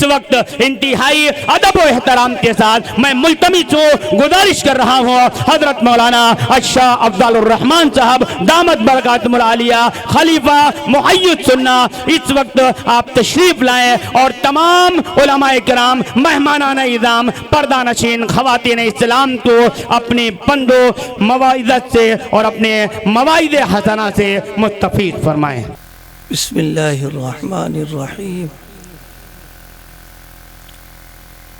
اس وقت انتہائی ادب و احترام کے ساتھ میں ملتمس ہوں، گزارش کر رہا ہوں، حضرت مولانا الشاہ افضل الرحمان صاحب دامت برکاتہم العالیہ خلیفہ محیط سنہ اس وقت آپ تشریف لائیں اور تمام علماء کرام مہمانان اعظام پردہ نشین خواتین اسلام کو اپنے پند و مواعظت سے اور اپنے مواعظ حسنہ سے مستفید فرمائیں۔ بسم اللہ الرحمن الرحیم۔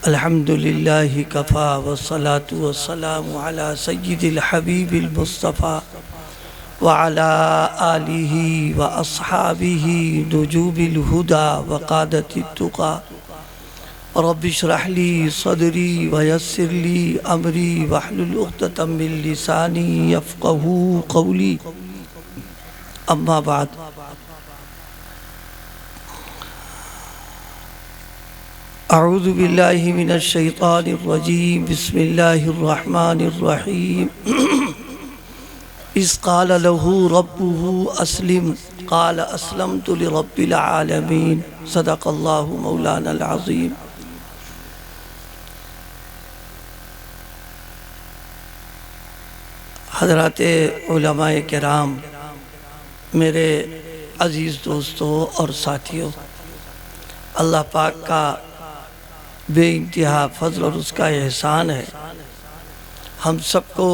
الحمدللہ کفا والصلاة والسلام علی سید الحبیب المصطفیٰ وعلى آلہ واصحابہ نجوم الہدى وقادة التقى رب اشرح لی صدری ویسر لی امری واحلل عقدۃ من لسانی یفقہوا قولی، اما بعد۔ اعوذ باللہ من الشیطان الرجیم، بسم اللہ الرحمن الرحیم۔ اذ قال له ربه اسلم قال اسلمت لرب العالمین، صدق اللہ مولانا العظیم۔ حضرات علماء کرام، میرے عزیز دوستوں اور ساتھیوں، اللہ پاک کا بے انتہا فضل اور اس کا احسان ہے، ہم سب کو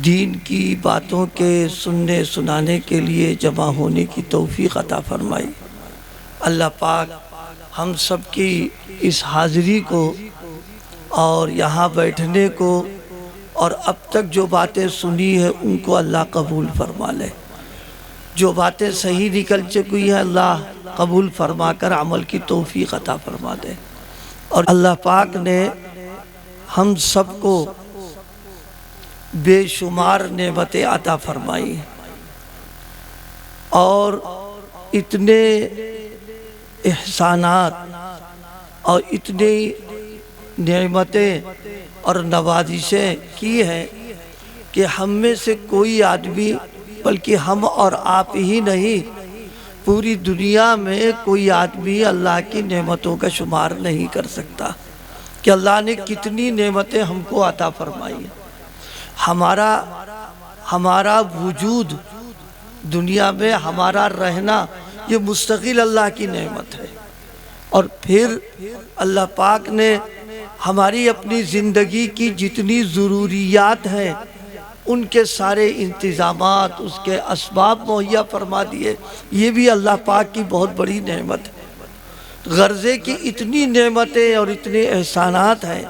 دین کی باتوں کے سننے سنانے کے لیے جمع ہونے کی توفیق عطا فرمائی۔ اللہ پاک ہم سب کی اس حاضری کو اور یہاں بیٹھنے کو اور اب تک جو باتیں سنی ہے ان کو اللہ قبول فرما لے، جو باتیں صحیح نکل چکی ہیں اللہ قبول فرما کر عمل کی توفیق عطا فرما دے۔ اور اللہ پاک نے ہم سب کو بے شمار نعمتیں عطا فرمائی اور اتنے احسانات اور اتنی نعمتیں اور نوازشیں کی ہیں کہ ہم میں سے کوئی آدمی، بلکہ ہم اور آپ ہی نہیں، پوری دنیا میں کوئی آدمی اللہ کی نعمتوں کا شمار نہیں کر سکتا کہ اللہ نے کتنی نعمتیں ہم کو عطا فرمائی ہیں۔ ہمارا وجود دنیا میں، ہمارا رہنا، یہ مستقل اللہ کی نعمت ہے۔ اور پھر اللہ پاک نے ہماری اپنی زندگی کی جتنی ضروریات ہیں ان کے سارے انتظامات، اس کے اسباب مہیا فرما دیے، یہ بھی اللہ پاک کی بہت بڑی نعمت ہے۔ غرضے کی اتنی نعمتیں اور اتنے احسانات ہیں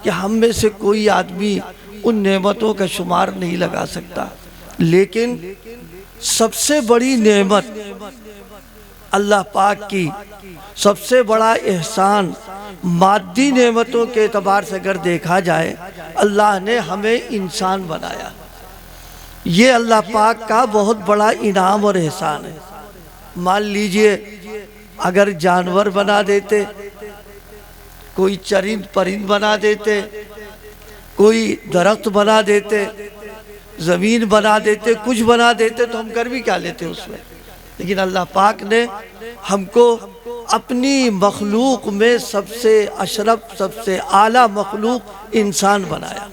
کہ ہم میں سے کوئی آدمی ان نعمتوں کا شمار نہیں لگا سکتا، لیکن سب سے بڑی نعمت اللہ پاک کی، سب سے بڑا احسان مادی نعمتوں کے اعتبار سے اگر دیکھا جائے، اللہ نے ہمیں انسان بنایا۔ یہ اللہ پاک کا بہت بڑا انعام اور احسان ہے۔ مان لیجئے اگر جانور بنا دیتے، کوئی چرند پرند بنا دیتے، کوئی درخت بنا دیتے، زمین بنا دیتے، کچھ بنا دیتے تو ہم کر بھی کیا لیتے اس میں، لیکن اللہ پاک نے ہم کو اپنی مخلوق میں سب سے اشرف، سب سے اعلیٰ مخلوق انسان بنایا،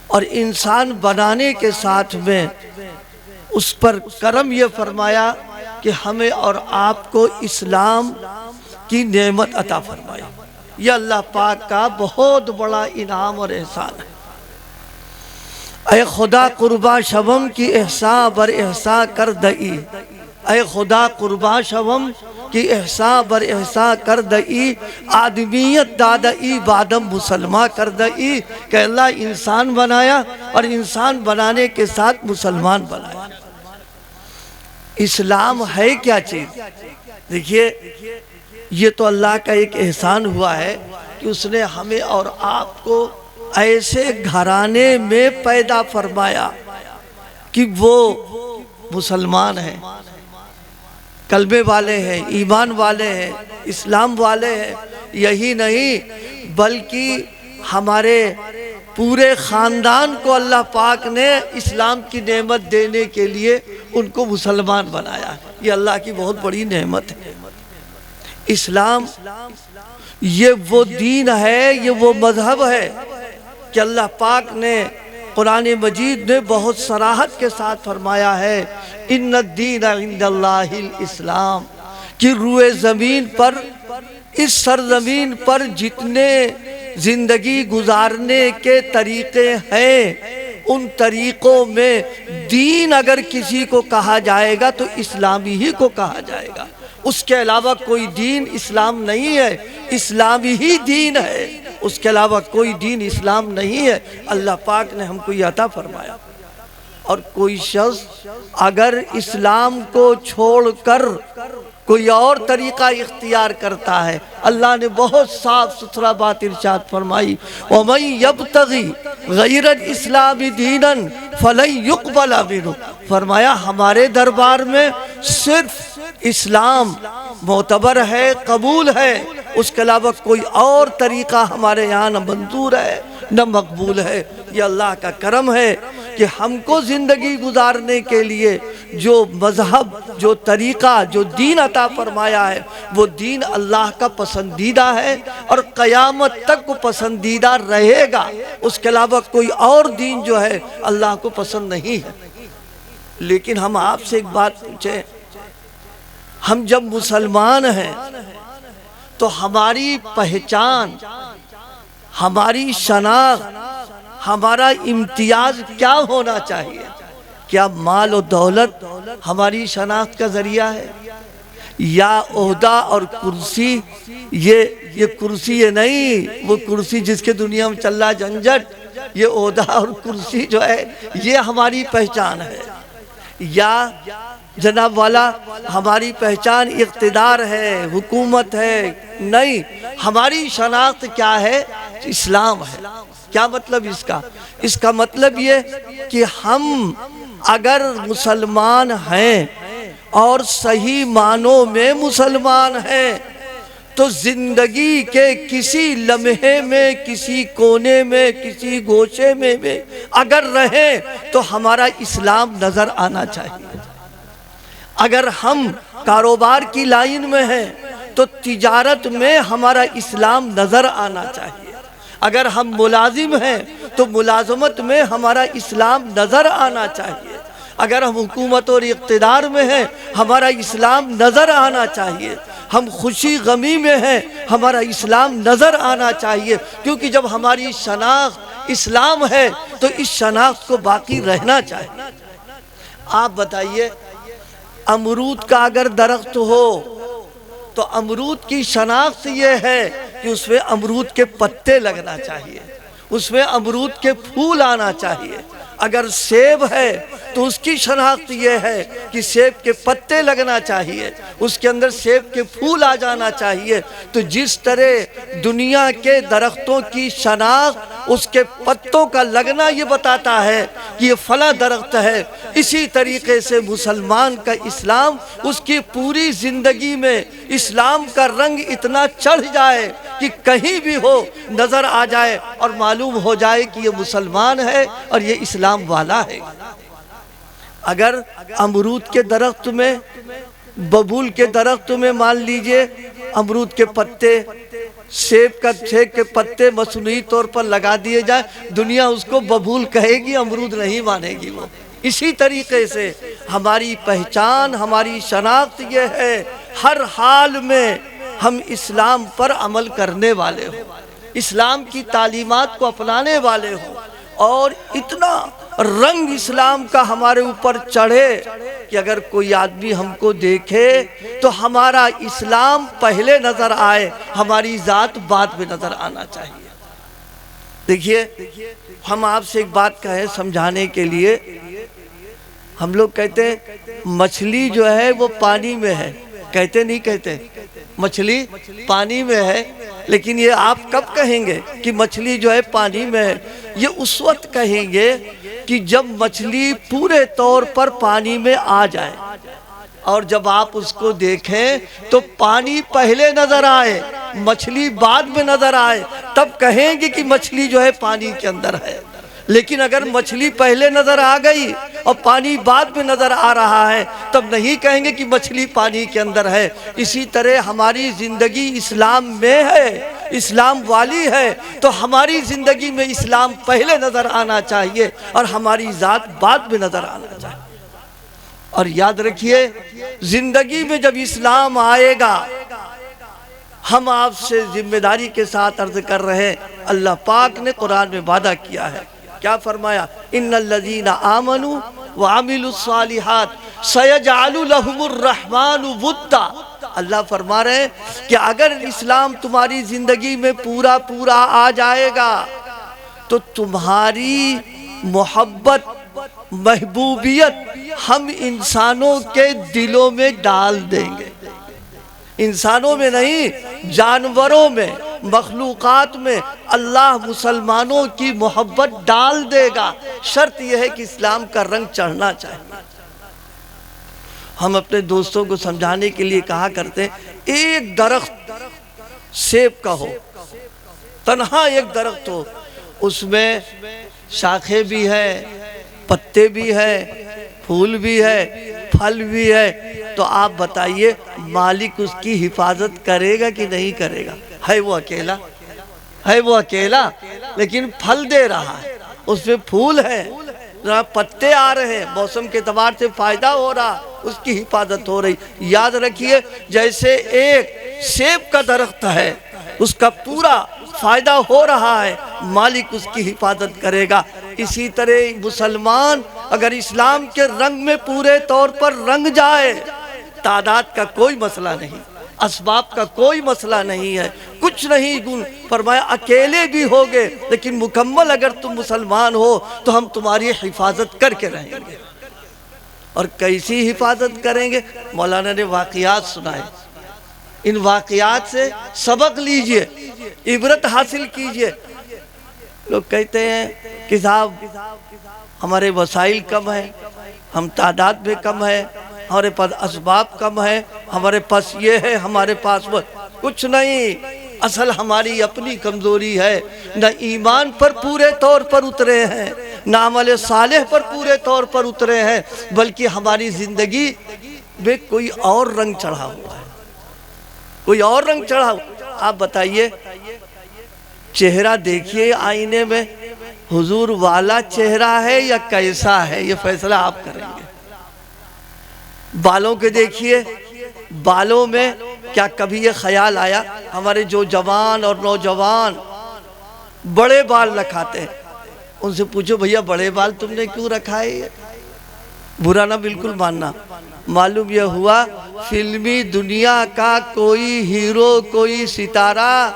اور انسان بنانے کے ساتھ میں اس پر کرم یہ فرمایا کہ ہمیں اور آپ کو اسلام کی نعمت عطا فرمائی۔ یہ اللہ پاک کا بہت بڑا انعام اور احسان ہے۔ اے خدا قربا شوم کی احسان بر احسان کر دئی، اے خدا قربا شوم کی احسان بر احسان کر دئی، آدمیت دادئی بادم مسلمان کر دئی، کہ اللہ انسان بنایا اور انسان بنانے کے ساتھ مسلمان بنایا۔ اسلام ہے کیا چیز؟ دیکھیے، یہ تو اللہ کا ایک احسان ہوا ہے کہ اس نے ہمیں اور آپ کو ایسے گھرانے میں پیدا فرمایا کہ وہ مسلمان ہیں، کلمے والے ہیں، ایمان والے ہیں، اسلام والے ہیں۔ یہی نہیں بلکہ ہمارے پورے خاندان کو اللہ پاک نے اسلام کی نعمت دینے کے لیے ان کو مسلمان بنایا۔ یہ اللہ کی بہت بڑی نعمت ہے۔ اسلام یہ وہ دین ہے، یہ وہ مذہب ہے کہ اللہ پاک نے قرآن مجید نے بہت صراحت کے ساتھ فرمایا ہے ان الدین عند اللہ الاسلام، کہ روئے زمین پر، اس سرزمین پر جتنے زندگی گزارنے کے طریقے ہیں ان طریقوں میں دین اگر کسی کو کہا جائے گا تو اسلامی ہی کو کہا جائے گا، اس کے علاوہ کوئی دین اسلام نہیں ہے، اسلامی ہی دین ہے، اس کے علاوہ کوئی دین اسلام نہیں ہے۔ اللہ پاک نے ہم کو یہ عطا فرمایا۔ اور کوئی شخص اگر اسلام کو چھوڑ کر کوئی اور طریقہ اختیار کرتا ہے، اللہ نے بہت صاف ستھرا بات ارشاد فرمائی وَمَن يَبْتَغِي غَيْرَ الْإِسْلَامِ دِينًا فَلَن يُقْبَلَ مِنْهُ، فرمایا ہمارے دربار میں صرف اسلام معتبر ہے، قبول ہے، اس کے علاوہ کوئی اور طریقہ ہمارے یہاں نہ منظور ہے نہ مقبول ہے۔ یہ اللہ کا کرم ہے کہ ہم کو زندگی گزارنے کے لیے جو مذہب، جو طریقہ، جو دین عطا فرمایا ہے وہ دین اللہ کا پسندیدہ ہے اور قیامت تک وہ پسندیدہ رہے گا، اس کے علاوہ کوئی اور دین جو ہے اللہ کو پسند نہیں ہے۔ لیکن ہم آپ سے ایک بات پوچھیں، ہم جب مسلمان ہیں تو ہماری پہچان، ہماری شناخت، ہمارا امتیاز کیا ہونا چاہیے؟ کیا مال و دولت ہماری شناخت کا ذریعہ ہے؟ یا عہدہ اور کرسی؟ یہ کرسی یہ نہیں، وہ کرسی جس کے دنیا میں چل رہا جھنجٹ، یہ عہدہ اور کرسی جو ہے یہ ہماری پہچان ہے؟ یا جناب والا ہماری پہچان اقتدار ہے، حکومت ہے؟ نہیں، ہماری شناخت کیا ہے؟ اسلام ہے۔ کیا مطلب اس کا؟ اس کا مطلب یہ کہ ہم اگر مسلمان ہیں اور صحیح معنوں میں مسلمان ہیں تو زندگی کے کسی لمحے میں، کسی کونے میں، کسی گوشے میں اگر رہیں تو ہمارا اسلام نظر آنا چاہیے۔ اگر ہم کاروبار کی لائن میں ہیں تو تجارت میں ہمارا اسلام نظر آنا چاہیے۔ اگر ہم ملازم ہیں تو ملازمت میں ہمارا اسلام نظر آنا چاہیے۔ اگر ہم حکومت اور اقتدار میں ہیں ہمارا اسلام نظر آنا چاہیے۔ ہم خوشی غمی میں ہیں ہمارا اسلام نظر آنا چاہیے، کیونکہ جب ہماری شناخت اسلام ہے تو اس شناخت کو باقی رہنا چاہیے۔ آپ بتائیے، امرود کا اگر درخت ہو تو امرود کی شناخت یہ ہے کہ اس میں امرود کے پتے لگنا چاہیے، اس میں امرود کے پھول آنا چاہیے۔ اگر سیب ہے تو اس کی شناخت یہ ہے کہ سیب کے پتے لگنا چاہیے، اس کے اندر سیب کے پھول آ جانا چاہیے۔ تو جس طرح دنیا کے درختوں کی شناخت اس کے پتوں کا لگنا یہ بتاتا ہے کہ یہ فلاں درخت ہے، اسی طریقے سے مسلمان کا اسلام اس کی پوری زندگی میں اسلام کا رنگ اتنا چڑھ جائے کہ کہیں بھی ہو نظر آ جائے اور معلوم ہو جائے کہ یہ مسلمان ہے اور یہ اسلام والا ہے۔ اگر امرود کے درخت میں، ببول کے درخت میں مان لیجئے امرود کے پتے، سیب کے پتے مصنوعی طور پر لگا دیے جائے، دنیا اس کو ببول کہے گی، امرود نہیں مانے گی وہ۔ اسی طریقے سے ہماری پہچان، ہماری شناخت یہ ہے ہر حال میں ہم اسلام پر عمل کرنے والے ہوں، اسلام کی تعلیمات کو اپنانے والے ہوں، اور اتنا رنگ اسلام کا ہمارے اوپر چڑھے کہ اگر کوئی آدمی ہم کو دیکھے تو ہمارا اسلام پہلے نظر آئے، ہماری ذات بعد میں نظر آنا چاہیے۔ دیکھیے، ہم آپ سے ایک بات کہیں سمجھانے کے لیے، ہم لوگ کہتے ہیں مچھلی جو ہے وہ پانی میں ہے، کہتے نہیں کہتے؟ مچھلی پانی میں ہے، لیکن یہ آپ کب کہیں گے کہ مچھلی جو ہے پانی میں ہے؟ یہ اس وقت کہیں گے کہ جب مچھلی پورے طور پر پانی میں آ جائے، اور جب آپ اس کو دیکھیں تو پانی پہلے نظر آئے، مچھلی بعد میں نظر آئے، تب کہیں گے کہ مچھلی جو ہے پانی کے اندر ہے۔ لیکن اگر مچھلی پہلے نظر آ گئی اور پانی بعد میں نظر آ رہا ہے، تب نہیں کہیں گے کہ مچھلی پانی کے اندر ہے۔ اسی طرح ہماری زندگی اسلام میں ہے، اسلام والی ہے، تو ہماری زندگی میں اسلام پہلے نظر آنا چاہیے اور ہماری ذات بعد میں نظر آنا چاہیے۔ اور یاد رکھیے، زندگی میں جب اسلام آئے گا، ہم آپ سے ذمہ داری کے ساتھ عرض کر رہے ہیں، اللہ پاک نے قرآن میں وعدہ کیا ہے، کیا فرمایا؟ ان الذین آمنوا وعملوا الصالحات سیجعل لهم الرحمن ودا۔ اللہ فرما رہے ہیں کہ اگر اسلام تمہاری زندگی میں پورا آ جائے گا تو تمہاری محبت، محبوبیت ہم انسانوں کے دلوں میں ڈال دیں گے۔ انسانوں میں نہیں، جانوروں میں، مخلوقات میں اللہ مسلمانوں کی محبت ڈال دے گا۔ شرط یہ ہے کہ اسلام کا رنگ چڑھنا چاہیے۔ ہم اپنے دوستوں کو سمجھانے کے لیے کہا کرتے ہیں، ایک درخت سیب کا ہو، تنہا ایک درخت ہو، اس میں شاخیں بھی ہے، پتے بھی ہے، پھول بھی ہے، پھل بھی ہے، تو آپ بتائیے مالک اس کی حفاظت کرے گا کہ نہیں کرے گا؟ ہے وہ اکیلا لیکن پھل دے رہا ہے، اس میں پھول ہے، پتے آ رہے ہیں، موسم کے اعتبار سے فائدہ ہو رہا، اس کی حفاظت ہو رہی۔ یاد رکھیے، جیسے ایک سیب کا درخت ہے، اس کا پورا فائدہ ہو رہا ہے، مالک اس کی حفاظت کرے گا۔ اسی طرح مسلمان اگر اسلام کے رنگ میں پورے طور پر رنگ جائے، تعداد کا کوئی مسئلہ نہیں، اسباب کا کوئی مسئلہ نہیں ہے، کچھ نہیں، فرمایا اکیلے بھی ہوگے لیکن مکمل اگر تم مسلمان ہو تو ہم تمہاری حفاظت کر کے رہیں گے۔ اور کیسی حفاظت کریں گے؟ مولانا نے واقعات سنائے، ان واقعات سے سبق لیجئے، عبرت حاصل کیجئے۔ لوگ کہتے ہیں کہ صاحب ہمارے وسائل کم ہیں، ہم تعداد میں کم ہیں، ہمارے پاس اسباب کم ہیں، ہمارے پاس یہ ہے، ہمارے پاس وہ، کچھ نہیں۔ اصل ہماری اپنی کمزوری ہے، نہ ایمان پر پورے طور پر اترے ہیں، نہ عمل صالح پر پورے طور پر اترے ہیں، بلکہ ہماری زندگی میں کوئی اور رنگ چڑھا ہوا ہے، کوئی اور رنگ چڑھا ہوا۔ آپ بتائیے، چہرہ دیکھیے آئینے میں، حضور والا چہرہ ہے یا کیسا ہے؟ یہ فیصلہ آپ کریں گے۔ بالوں کے دیکھیے، بالوں میں کیا کبھی یہ خیال آیا؟ ہمارے جو جوان اور نوجوان بڑے بال رکھاتے ہیں، ان سے پوچھو بھیا بڑے بال تم نے کیوں رکھا ہے؟ برا نہ بالکل ماننا۔ معلوم یہ ہوا فلمی دنیا کا کوئی ہیرو، کوئی ستارہ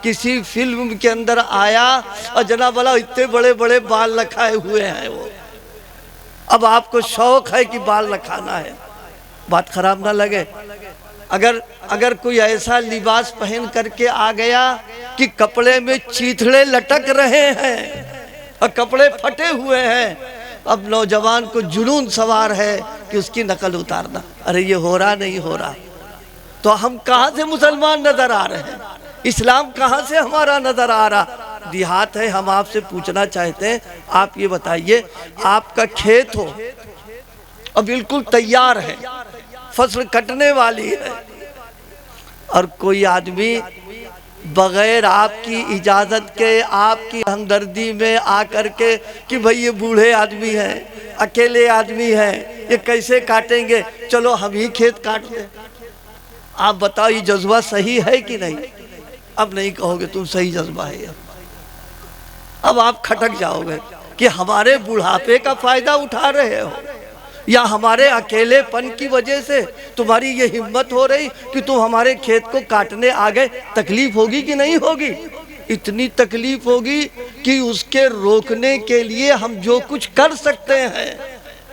کسی فلم کے اندر آیا اور جناب والا اتنے بڑے بڑے بال رکھائے ہوئے ہیں، وہ اب آپ کو شوق ہے کہ بال رکھانا ہے۔ بات خراب نہ لگے، اگر کوئی ایسا لباس پہن کر کے آ گیا کہ کپڑے میں چیتھڑے لٹک رہے ہیں اور کپڑے پھٹے ہوئے ہیں، اب نوجوان کو جنون سوار ہے کہ اس کی نقل اتارنا۔ ارے یہ ہو رہا نہیں ہو رہا، تو ہم کہاں سے مسلمان نظر آ رہے ہیں؟ اسلام کہاں سے ہمارا نظر آ رہا؟ دیہات ہے، ہم آپ سے پوچھنا چاہتے ہیں، آپ یہ بتائیے، آپ کا کھیت ہو اور بالکل تیار ہے، فصل کٹنے والی ہے، اور کوئی آدمی بغیر آپ کی اجازت کے، آپ کی ہمدردی میں آ کر کے کہ بھئی یہ بوڑھے آدمی ہیں، اکیلے آدمی ہیں، یہ کیسے کاٹیں گے، چلو ہم ہی کھیت کاٹ دیں۔ آپ بتاؤ یہ جذبہ صحیح ہے کہ نہیں؟ اب نہیں کہو گے تم صحیح جذبہ ہے، اب آپ کھٹک جاؤ گے کہ ہمارے بڑھاپے کا فائدہ اٹھا رہے ہو، یا ہمارے اکیلے پن کی وجہ سے تمہاری یہ ہمت ہو رہی کہ تم ہمارے کھیت کو کاٹنے آگئے۔ تکلیف ہوگی کہ نہیں ہوگی؟ اتنی تکلیف ہوگی کہ اس کے روکنے کے لیے ہم جو کچھ کر سکتے ہیں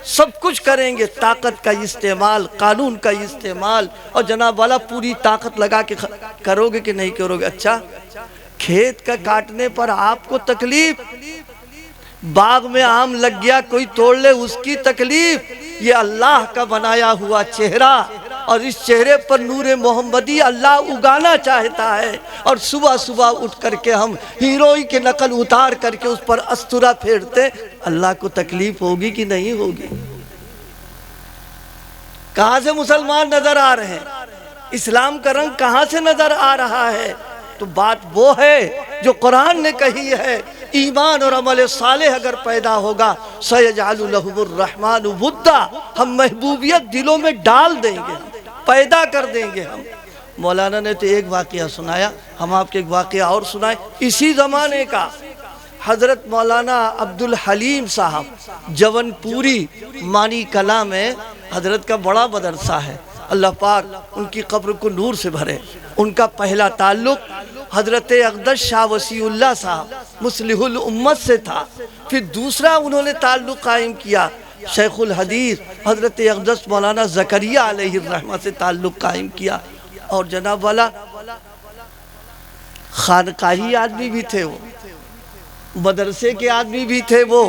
سب کچھ کریں گے، طاقت کا استعمال، قانون کا استعمال، اور جناب والا پوری طاقت لگا کے کرو گے کہ نہیں کرو گے؟ اچھا، کھیت کا کاٹنے پر آپ کو تکلیف، باغ میں آم لگ گیا کوئی توڑ لے اس کی تکلیف، یہ اللہ کا بنایا ہوا چہرہ اور اس چہرے پر نور محمدی اللہ اگانا چاہتا ہے، اور صبح صبح اٹھ کر کے ہم ہیروئی کے نقل اتار کر کے اس پر استرا پھیرتے، اللہ کو تکلیف ہوگی کہ نہیں ہوگی؟ کہاں سے مسلمان نظر آ رہے ہیں؟ اسلام کا رنگ کہاں سے نظر آ رہا ہے؟ تو بات وہ ہے جو قرآن نے کہی ہے، ایمان اور عمل صالح اگر پیدا ہوگا سَيَجْعَلُ لَهُمُ الرَّحْمَنُ وُدًّا، ہم محبوبیت دلوں میں ڈال دیں گے، پیدا کر دیں گے ہم۔ مولانا نے تو ایک واقعہ سنایا، ہم آپ کے ایک واقعہ اور سنائیں اسی زمانے کا۔ حضرت مولانا عبدالحلیم صاحب جون پوری مانی کلاں میں حضرت کا بڑا مدرسہ ہے، اللہ پاک ان کی قبر کو نور سے بھرے۔ ان کا پہلا تعلق حضرت اقدس شاہ وسیع اللہ صاحب مصلح الامت سے تھا، پھر دوسرا انہوں نے تعلق قائم کیا شیخ الحدیث حضرت اقدس مولانا زکریہ علیہ الرحمہ سے تعلق قائم کیا، اور جناب والا خانقاہی آدمی بھی تھے، وہ مدرسے کے آدمی بھی تھے وہ،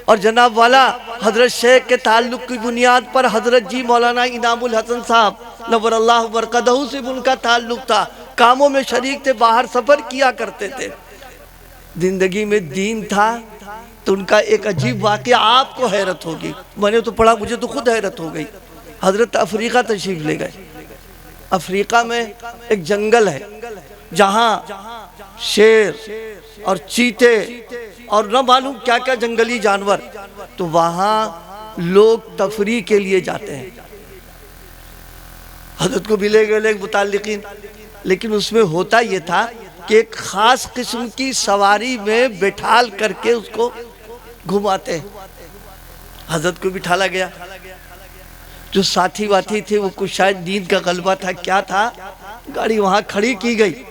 اور جناب والا حضرت شیخ کے تعلق کی بنیاد پر حضرت جی مولانا انعام الحسن صاحب نور اللہ برکتہ سے ان کا تعلق تھا، کاموں میں شریک تھے، باہر سفر کیا کرتے تھے، زندگی میں دین تھا۔ تو ان کا ایک عجیب واقعہ آپ کو حیرت ہوگی، میں نے تو پڑھا مجھے تو خود حیرت ہو گئی۔ حضرت افریقہ تشریف لے گئے، افریقہ میں ایک جنگل ہے جہاں شیر اور چیتے اور نہ معلوم کیا کیا جنگلی جانور، تو وہاں لوگ تفریح کے لیے جاتے ہیں۔ حضرت کو بھی لے گئے متعلقین، لیکن اس میں ہوتا یہ تھا کہ ایک خاص قسم کی سواری میں بٹھال کر کے اس کو گھماتے ہیں۔ حضرت کو بٹھالا گیا، جو ساتھی واتی تھے وہ کچھ شاید نیند کا غلبہ تھا کیا تھا، گاڑی وہاں کھڑی کی گئی۔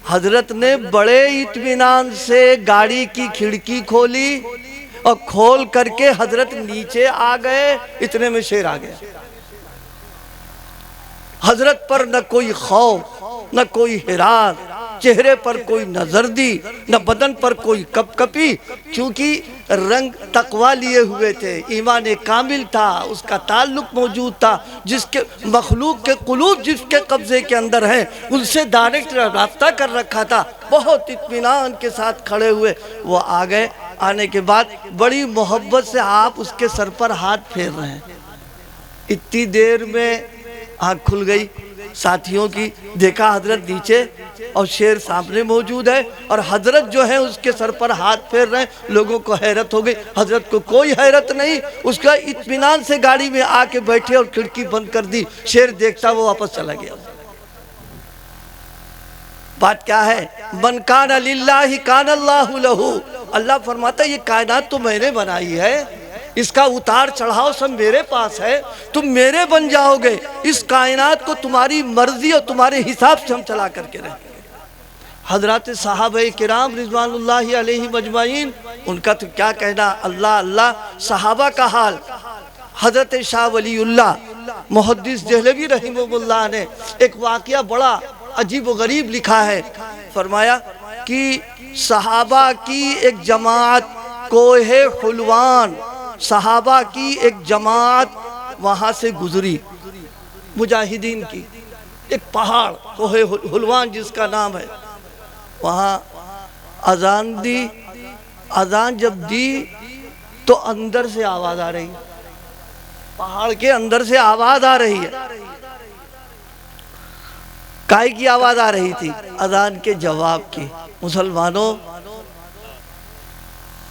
حضرت نے بڑے اطمینان سے گاڑی کی کھڑکی کھولی اور کھول کر کے حضرت نیچے آ گئے، اتنے میں شیر آ گیا۔ حضرت پر نہ کوئی خوف نہ کوئی حراس، چہرے پر کوئی نہ زردی نہ بدن پر کوئی کپ کپی، کیونکہ رنگ تقوی لیے ہوئے تھے، ایمان کامل تھا، اس کا تعلق موجود تھا، جس کے مخلوق کے قلوب جس کے قبضے کے اندر ہیں ان سے ڈائریکٹ رابطہ کر رکھا تھا۔ بہت اطمینان کے ساتھ کھڑے ہوئے، وہ آ گئے، آنے کے بعد بڑی محبت سے آپ اس کے سر پر ہاتھ پھیر رہے ہیں۔ اتنی دیر میں آنکھ کھل گئی ساتھیوں کی، دیکھا حضرت نیچے اور شیر سامنے موجود ہے، اور حضرت جو ہے اس کے سر پر ہاتھ پھیر رہے ہیں۔ لوگوں کو حیرت ہو گئی، حضرت کو کوئی حیرت نہیں، اس کا اطمینان سے گاڑی میں آ کے بیٹھے اور کھڑکی بند کر دی، شیر دیکھتا وہ واپس چلا گیا۔ بات کیا ہے؟ من کان للہ کان اللہ لہ، اللہ فرماتا ہے یہ کائنات تو میں نے بنائی ہے، اس کا اتار چڑھاؤ سب میرے پاس ہے، تم میرے بن جاؤ گے، اس کائنات کو تمہاری مرضی اور تمہارے حساب سے ہم چلا کر کے رہیں گے۔ حضرات صحابہ کرام رضوان اللہ علیہ مجمعین، ان کا تو کیا کہنا، اللہ اللہ۔ صحابہ کا حال، حضرت شاہ ولی اللہ محدث دہلوی رحمہ اللہ نے ایک واقعہ بڑا عجیب و غریب لکھا ہے، فرمایا کہ صحابہ کی ایک جماعت کوہ حلوان، صحابہ کی ایک جماعت وہاں سے گزری، مجاہدین کی ایک پہاڑ کوہ حلوان جس کا نام ہے، وہاں اذان دی، اذان جب دی تو اندر سے آواز آ رہی ہے، پہاڑ کے اندر سے آواز آ رہی ہے۔ کائے کی آواز آ رہی تھی؟ اذان کے جواب کی۔ مسلمانوں،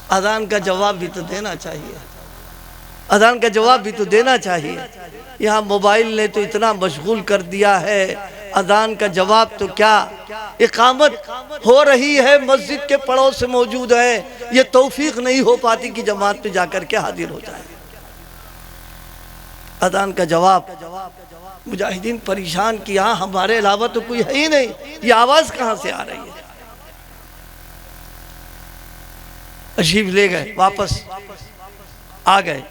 اذان کا جواب بھی تو دینا چاہیے، اذان کا جواب بھی تو دینا چاہیے۔ یہاں موبائل نے تو اتنا مشغول کر دیا ہے، اذان کا جواب تو کیا، اقامت ہو رہی ہے، مسجد کے پڑوس سے موجود ہے، یہ توفیق نہیں ہو پاتی کہ جماعت پہ جا کر کے حاضر ہو جائے۔ اذان کا جواب، مجاہدین پریشان کیا، ہمارے علاوہ تو کوئی ہے ہی نہیں، یہ آواز کہاں سے آ رہی ہے؟ تشریف لے گئے، واپس آ گئے،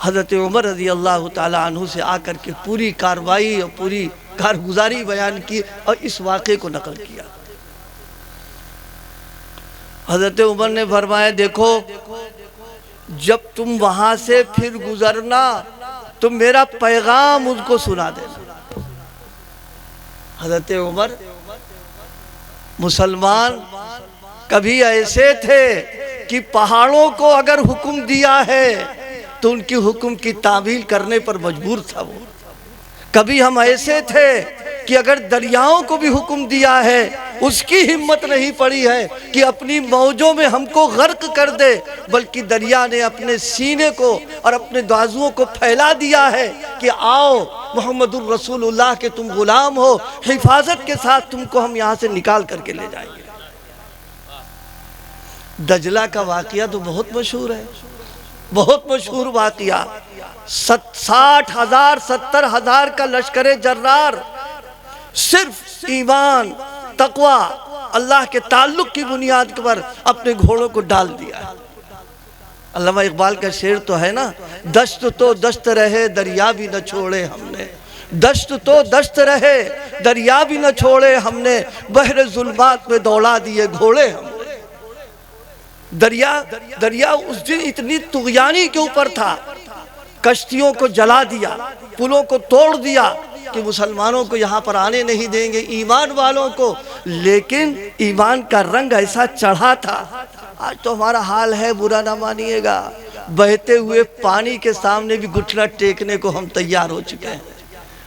حضرت عمر رضی اللہ تعالیٰ عنہ سے آ کر کے پوری کاروائی اور پوری کارگزاری بیان کی اور اس واقعے کو نقل کیا۔ حضرت عمر نے فرمایا دیکھو، جب تم وہاں سے پھر گزرنا تو میرا پیغام ان کو سنا دینا، حضرت عمر مسلمان کبھی ایسے تھے کہ پہاڑوں کو اگر حکم دیا ہے تو ان کی حکم کی تعمیل کرنے پر مجبور تھا وہ. کبھی ہم ایسے تھے کہ اگر دریاؤں کو بھی حکم دیا ہے اس کی ہمت نہیں پڑی ہے کہ اپنی موجوں میں ہم کو غرق کر دے، بلکہ دریا نے اپنے سینے کو اور اپنے بازوؤں کو پھیلا دیا ہے کہ آؤ محمد الرسول اللہ کے تم غلام ہو، حفاظت کے ساتھ تم کو ہم یہاں سے نکال کر کے لے جائیں گے. دجلہ کا واقعہ تو بہت مشہور ہے، بہت مشہور واقعہ. 60,000 70,000 کا لشکر جرار صرف ایمان، تقوی، اللہ کے تعلق کی بنیاد پر اپنے گھوڑوں کو ڈال دیا. علامہ اقبال کا شعر تو ہے نا، دشت تو دشت رہے دریا بھی نہ چھوڑے ہم نے، دشت تو دشت رہے دریا بھی نہ چھوڑے ہم نے، بحر ظلمات میں دوڑا دیے گھوڑے ہم نے. دریا اس دن اتنی طغیانی کے اوپر تھا، کشتیوں کو جلا دیا، پلوں کو توڑ دیا کہ مسلمانوں کو یہاں پر آنے نہیں دیں گے، ایمان والوں کو. لیکن ایمان کا رنگ ایسا چڑھا تھا. آج تو ہمارا حال ہے، برا نہ مانیے گا، بہتے ہوئے پانی کے سامنے بھی گھٹنا ٹیکنے کو ہم تیار ہو چکے ہیں.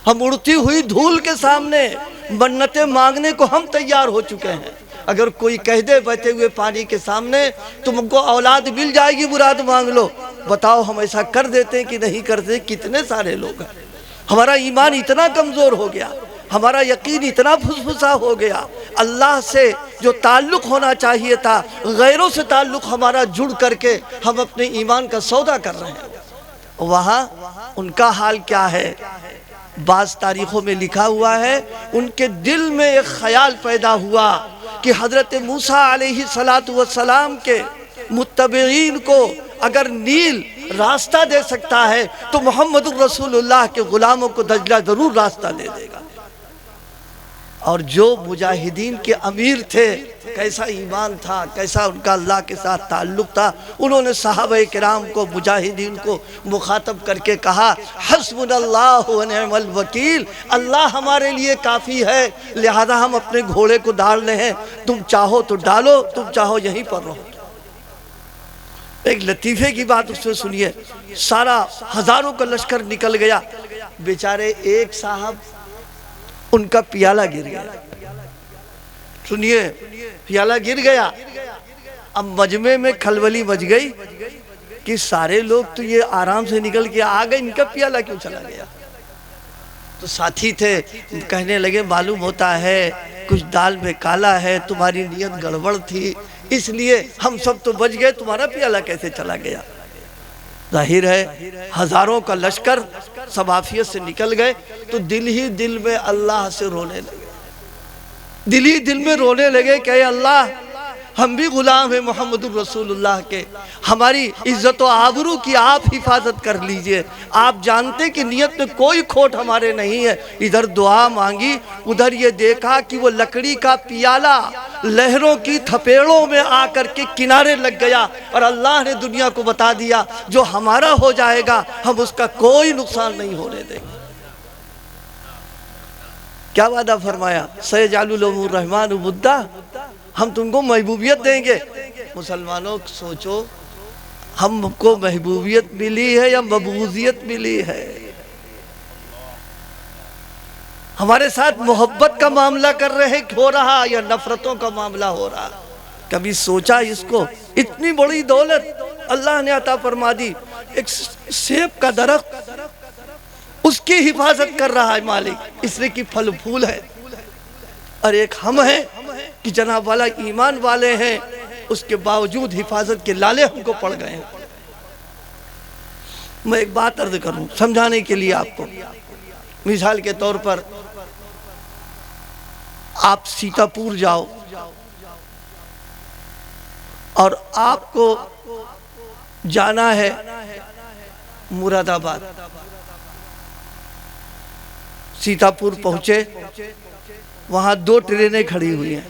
ہم اڑتی ہوئی دھول کے سامنے منتیں مانگنے کو ہم تیار ہو چکے ہیں. اگر کوئی کہہ دے بہتے ہوئے پانی کے سامنے تم کو اولاد مل جائے گی، مراد مانگ لو، بتاؤ ہم ایسا کر دیتے ہیں کہ نہیں کرتے؟ کتنے سارے لوگ ہیں. ہمارا ایمان اتنا کمزور ہو گیا، ہمارا یقین اتنا پھسپھسا ہو گیا، اللہ سے جو تعلق ہونا چاہیے تھا غیروں سے تعلق ہمارا جڑ کر کے ہم اپنے ایمان کا سودا کر رہے ہیں. وہاں ان کا حال کیا ہے؟ بعض تاریخوں میں لکھا ہوا ہے ان کے دل میں ایک خیال پیدا ہوا کہ حضرت موسیٰ علیہ السلام کے متبعین کو اگر نیل راستہ دے سکتا ہے تو محمد الرسول اللہ کے غلاموں کو دجلہ ضرور راستہ دے دے گا. اور جو مجاہدین کے امیر تھے، کیسا ایمان تھا، کیسا ان کا اللہ کے ساتھ تعلق تھا. انہوں نے صحابہ کرام کو، مجاہدین کو مخاطب کر کے کہا حسبنا اللہ و نعم الوکیل، اللہ ہمارے لیے کافی ہے، لہذا ہم اپنے گھوڑے کو ڈال رہے ہیں، تم چاہو تو ڈالو، تم چاہو یہیں پر رہو. ایک لطیفے کی بات اس سے سنیے. سارا ہزاروں کا لشکر نکل گیا، بیچارے ایک صاحب ان کا پیالہ گر گیا. سنیے، پیالہ گر گیا. اب مجمع میں کھلبلی مچ گئی کہ سارے لوگ تو یہ آرام سے نکل کے آ گئے، ان کا پیالہ کیوں چلا گیا؟ تو ساتھی تھے، کہنے لگے معلوم ہوتا ہے کچھ دال میں کالا ہے، تمہاری نیت گڑبڑ تھی، اس لیے ہم سب تو بچ گئے، تمہارا پیالہ کیسے چلا گیا؟ ظاہر ہے ہزاروں کا لشکر سب عافیت سے نکل گئے تو دل ہی دل میں اللہ سے رونے لگے. دل ہی دل میں رونے لگے کہ اے اللہ، ہم بھی غلام ہیں محمد الرسول اللہ کے، ہماری عزت و آبرو کی آپ حفاظت کر لیجئے. آپ جانتے کہ نیت میں کوئی کھوٹ ہمارے نہیں ہے. ادھر دعا مانگی، ادھر یہ دیکھا کہ وہ لکڑی کا پیالہ لہروں کی تھپیڑوں میں آ کر کے کنارے لگ گیا، اور اللہ نے دنیا کو بتا دیا جو ہمارا ہو جائے گا ہم اس کا کوئی نقصان نہیں ہونے دیں گے. کیا وعدہ فرمایا؟ سیجعل لهم الرحمن ودا، ہم تم کو محبوبیت دیں گے. مسلمانوں سوچو، ہم کو محبوبیت ملی ہے یا مبغوضیت ملی ہے؟ ہمارے ساتھ محبت کا معاملہ کر رہے ہو رہا یا نفرتوں کا معاملہ ہو رہا؟ کبھی سوچا اس کو؟ اتنی بڑی دولت اللہ نے عطا فرما دی. ایک سیب کا درخت، اس کی حفاظت کر رہا ہے مالک، اس لیے کہ پھل پھول ہے. اور ایک ہم ہیں کہ جناب والا ایمان والے ہیں، اس کے باوجود حفاظت کے لالے ہم کو پڑ گئے ہیں. میں ایک بات عرض کروں سمجھانے کے لیے آپ کو. مثال کے طور پر آپ سیتاپور جاؤ اور آپ کو جانا ہے مراد آباد. سیتاپور پہنچے، وہاں 2 ٹرینیں کھڑی ہوئی ہیں.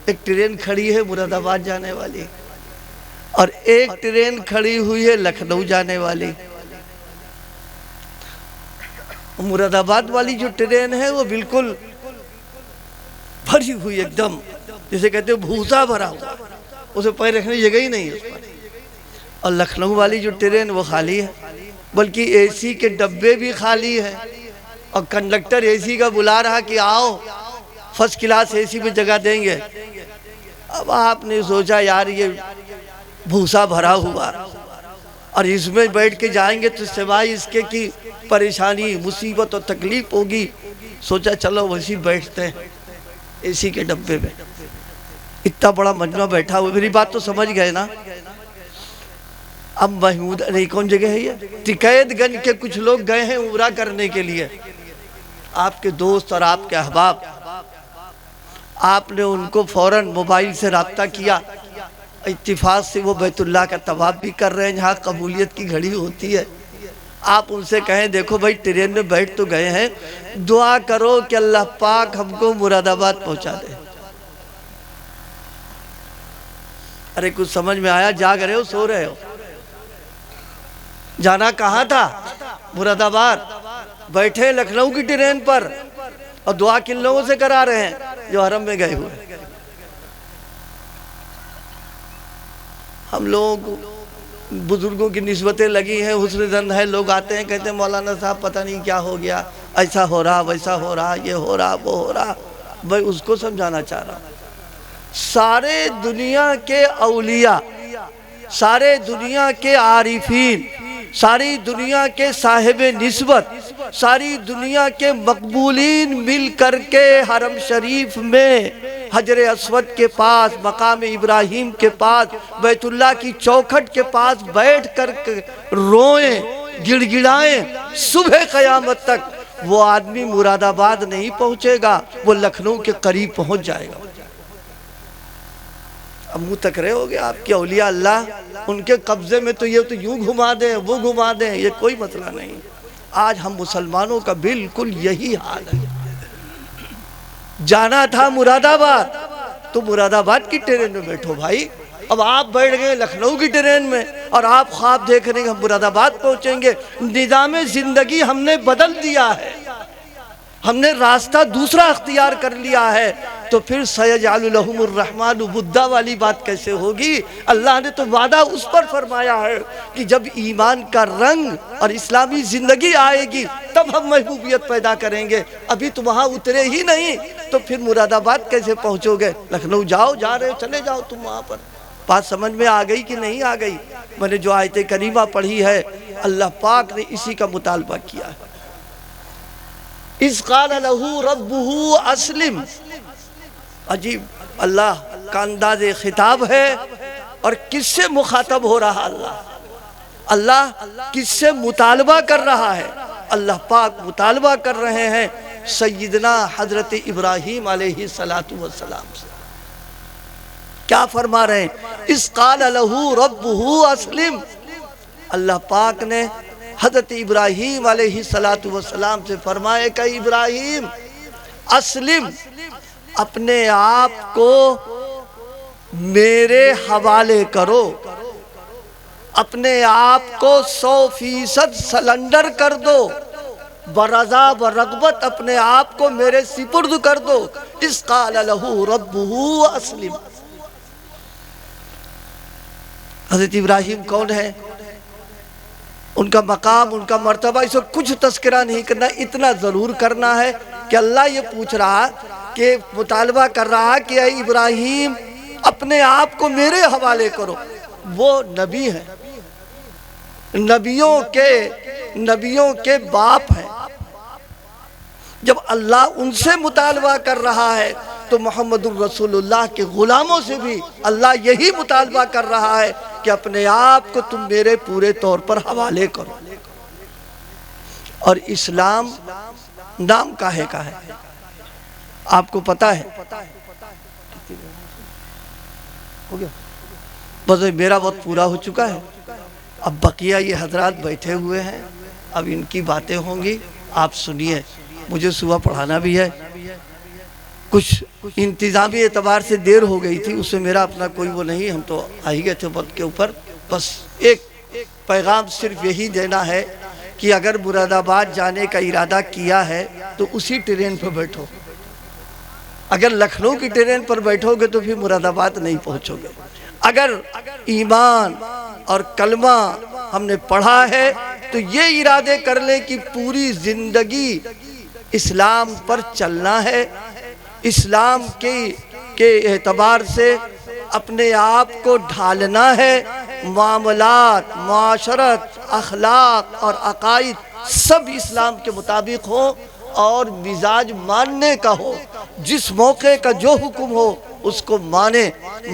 ایک ٹرین کھڑی ہے مراد آباد جانے والی اور ایک ٹرین کھڑی ہوئی ہے لکھنؤ جانے والی. مراد آباد والی جو ٹرین ہے وہ بالکل بھری ہوئی ایک دم، جسے کہتے ہیں بھوسا بھرا ہوا، اسے پیر رکھنے کی جگہ ہی نہیں ہے اس پر۔ اور لکھنؤ والی جو ٹرین وہ خالی ہے، بلکہ اے سی کے ڈبے بھی خالی ہیں، اور کنڈکٹر اے سی کا بلا رہا کہ آؤ فرسٹ کلاس اے سی پہ جگہ دیں گے۔ اب آپ نے سوچا یار یہ بھوسا بھرا ہوا اور اس میں بیٹھ کے جائیں گے تو سوائے اس کے کی پریشانی مصیبت اور تکلیف ہوگی، سوچا چلو ویسے بیٹھتے ہیں اے سی کے ڈبے میں۔ اتنا بڑا مجمع بیٹھا ہوا، میری بات تو سمجھ گئے نا؟ اب محمود نہیں، کون جگہ ہے یہ؟ تقید گنج کے کچھ لوگ گئے ہیں عمرہ کرنے کے لیے، آپ کے دوست اور آپ کے احباب، آپ نے ان کو فوراً موبائل سے رابطہ کیا، اتفاق سے وہ بیت اللہ کا طواف بھی کر رہے ہیں جہاں قبولیت کی گھڑی ہوتی ہے۔ آپ ان سے کہیں دیکھو بھائی ٹرین میں بیٹھ تو گئے ہیں، دعا کرو کہ اللہ پاک ہم کو مراد آباد پہنچا دے۔ ارے کچھ سمجھ میں آیا؟ جاگ رہے ہو سو رہے ہو؟ جانا کہاں تھا؟ مراد آباد۔ بیٹھے لکھنؤ کی ٹرین پر اور دعا کن لوگوں سے کرا رہے ہیں؟ جو حرم میں گئے ہوئے۔ ہم لوگ بزرگوں کی نسبتیں لگی ہیں، حسن ظن ہے، لوگ آتے ہیں کہتے ہیں مولانا صاحب پتہ نہیں کیا ہو گیا، ایسا ہو رہا ویسا ہو رہا، یہ ہو رہا وہ ہو رہا۔ بھائی اس کو سمجھانا چاہ رہا ہوں، سارے دنیا کے اولیاء، سارے دنیا کے عارفین، ساری دنیا کے صاحب نسبت، ساری دنیا کے مقبولین مل کر کے حرم شریف میں حجر اسود کے پاس، مقام ابراہیم کے پاس، بیت اللہ کی چوکھٹ کے پاس بیٹھ کر روئیں، گڑ گڑائیں صبح قیامت تک، وہ آدمی مراد آباد نہیں پہنچے گا، وہ لکھنؤ کے قریب پہنچ جائے گا۔ اب منہ تک رہے ہوگے آپ کے اولیاء اللہ، ان کے قبضے میں تو یہ تو یوں گھما دیں وہ گھما دیں، یہ کوئی مسئلہ نہیں۔ آج ہم مسلمانوں کا بالکل یہی حال ہے۔ جانا تھا مراد آباد تو مراد آباد کی ٹرین میں بیٹھو بھائی۔ اب آپ بیٹھ گئے لکھنؤ کی ٹرین میں اور آپ خواب دیکھ رہے ہیں کہ ہم مراد آباد پہنچیں گے۔ نظام زندگی ہم نے بدل دیا ہے، ہم نے راستہ دوسرا اختیار کر لیا ہے، تو پھر سَيَجْعَلُ لَهُمُ الرَّحْمَنُ وُدًّا والی بات کیسے ہوگی؟ اللہ نے تو وعدہ اس پر فرمایا ہے کہ جب ایمان کا رنگ اور اسلامی زندگی آئے گی تب ہم محبوبیت پیدا کریں گے۔ ابھی تم وہاں اترے ہی نہیں تو پھر مراد آباد کیسے پہنچو گے؟ لکھنؤ جاؤ، جا رہے ہو چلے جاؤ تم وہاں پر۔ بات سمجھ میں آ گئی کہ نہیں آ گئی؟ میں نے جو آیت کریمہ پڑھی ہے اللہ پاک نے اسی کا مطالبہ کیا ہے۔ اِذْ قَالَ لَهُ رَبُّهُ أَسْلِمْ۔ عجیب اللہ کا انداز خطاب ہے، اور کس سے مخاطب ہو رہا اللہ کس سے مطالبہ کر رہا ہے؟ اللہ پاک مطالبہ کر رہے ہیں سیدنا حضرت ابراہیم علیہ السلام سے۔ کیا فرما رہے ہیں؟ اِذْ قَالَ لَهُ رَبُّهُ أَسْلِمْ۔ اللہ پاک نے حضرت ابراہیم علیہ السلام سے فرمایا کہ ابراہیم اسلم، اپنے آپ کو میرے حوالے کرو، اپنے آپ کو 100% سلنڈر کر دو، برضا برغبت اپنے آپ کو میرے سپرد کر دو۔ اِذْ قَالَ لَهُ رَبُّهُ أَسْلِمْ۔ حضرت ابراہیم کون ہے؟ ان کا مقام، ان کا مرتبہ، اس کو کچھ تذکرہ نہیں کرنا، اتنا ضرور کرنا ہے کہ اللہ یہ پوچھ رہا کہ مطالبہ کر رہا کہ اے ابراہیم اپنے آپ کو میرے حوالے کرو۔ وہ نبی ہیں، نبیوں کے باپ ہیں۔ جب اللہ ان سے مطالبہ کر رہا ہے تو محمد الرسول اللہ کے غلاموں سے بھی اللہ یہی مطالبہ کر رہا ہے کہ اپنے آپ کو تم میرے پورے طور پر حوالے کرو۔ اور اسلام نام کاہے کا ہے آپ کو پتا ہے؟ ہو گیا بس میرا وقت پورا ہو چکا ہے۔ اب بقیہ یہ حضرات بیٹھے ہوئے ہیں، اب ان کی باتیں ہوں گی، آپ سنیے۔ مجھے صبح پڑھانا بھی ہے، کچھ انتظامی اعتبار سے دیر ہو گئی تھی، اس سے میرا اپنا کوئی وہ نہیں، ہم تو آ ہی گئے تھے وقت کے اوپر۔ بس ایک پیغام صرف یہی دینا ہے کہ اگر مراد آباد جانے کا ارادہ کیا ہے تو اسی ٹرین پہ بیٹھو، اگر لکھنؤ کی ٹرین پر بیٹھو گے تو پھر مراد آباد نہیں پہنچو گے۔ اگر ایمان اور کلمہ ہم نے پڑھا ہے تو یہ ارادے کر لیں کہ پوری زندگی اسلام پر چلنا ہے، اسلام کے اعتبار سے اپنے آپ کو ڈھالنا ہے، معاملات، معاشرت، اخلاق اور عقائد سب اسلام کے مطابق ہو اور مزاج ماننے کا ہو، جس موقع کا جو حکم ہو اس کو مانے،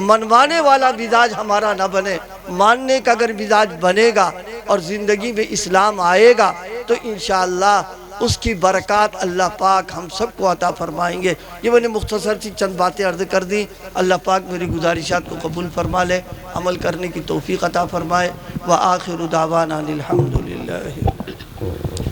منوانے والا مزاج ہمارا نہ بنے، ماننے کا اگر مزاج بنے گا اور زندگی میں اسلام آئے گا تو انشاءاللہ اس کی برکات اللہ پاک ہم سب کو عطا فرمائیں گے۔ یہ میں نے مختصر سی چند باتیں عرض کر دی، اللہ پاک میری گزارشات کو قبول فرما لے، عمل کرنے کی توفیق عطا فرمائے۔ وآخر دعوانا الحمدللہ۔